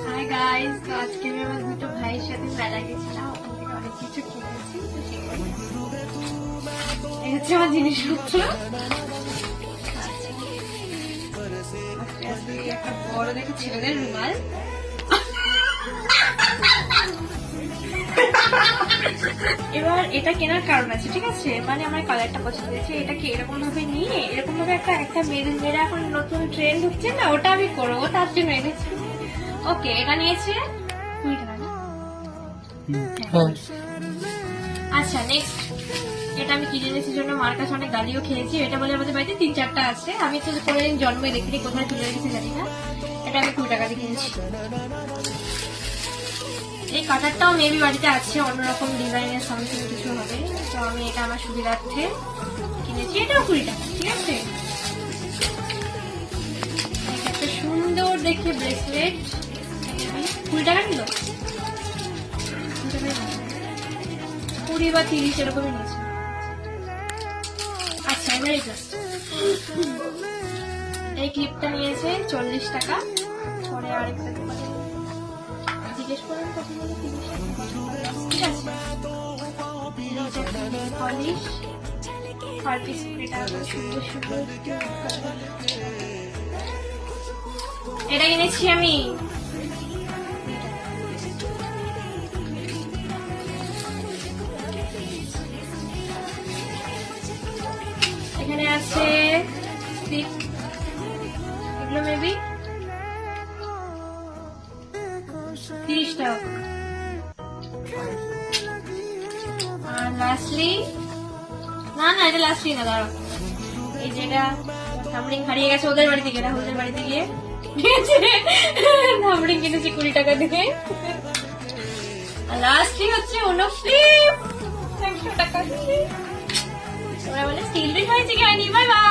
Hi guys, তো আজকে আমি আমার দুটো ভাইয়ের সাথে মেলা গেছিলাম, ওখান থেকে অনেক কিছু কিনেছি। তো সেগুলো এই হচ্ছে আমার জিনিসপত্র। আজকে একটা বড় দেখে ছেলেদের রুমাল, এবার এটা কেনার কারণ আছে, ঠিক আছে? মানে আমার কালারটা পছন্দ হয়েছে, এটাকে এরকম ভাবে নিয়ে এরকম ভাবে একটা মেয়েরা এখন নতুন ট্রেন্ড হচ্ছে না, ওটা আমি করবো, তার জন্য এনেছি। ওকে, এটা নিয়েছে 20 টাকা না? হ্যাঁ। আচ্ছা, নেক্সট এটা আমি কিনে এনেছি জন্য মার কাছে অনেক গালিও খেয়েছি। এটা বলে আমাদের বাড়িতে 3-4টা আছে, আমি তো কোনোদিন জন্মই দেখিনি, কোথায় তুলে রেখেছি জানি না। এটা আমি 20 টাকা দিয়ে কিনেছি। এই কাটারটাও মেবি বাড়িতে আছে, অন্যরকম ডিজাইনের সামথিং কিছু হবে, তো আমি এটা আমার সুবিধার্থে কিনেছি। এটাও 20 টাকা, ঠিক আছে? একটা সুন্দর দেখে ব্রেসলেট 20 টাকা নিল, 20 বা 30 এরকমই নিয়েছে। আচ্ছা, এবার এই ক্লিপটা নিয়েছে 40 টাকা। পরে আরেকটা দোকানে জিজ্ঞেস করুন কত নিল, 30 টাকা, ঠিক আছে? পলিশ পার পিস 20 টাকা করে, সুন্দর সুন্দর। এটা কিনেছি আমি। এখানে আছে স্টিক, এগুলো মেবি 30 টাকা। আর লাস্টলি, না না এটা লাস্টলি না, দাঁড়াও, এই যেটা থামরিং হারিয়ে গেছে ওদের বাড়িতে গিয়ে, রাহুলদের বাড়িতে গিয়ে থামরিং কিনেছি 20 টাকা দিয়ে। আর লাস্টলি হচ্ছে ওনো ফ্লিপ 100 টাকা দিয়ে। ওরা বলে স্টিল রিং হয়েছে কি হয়নি, বাই বাই।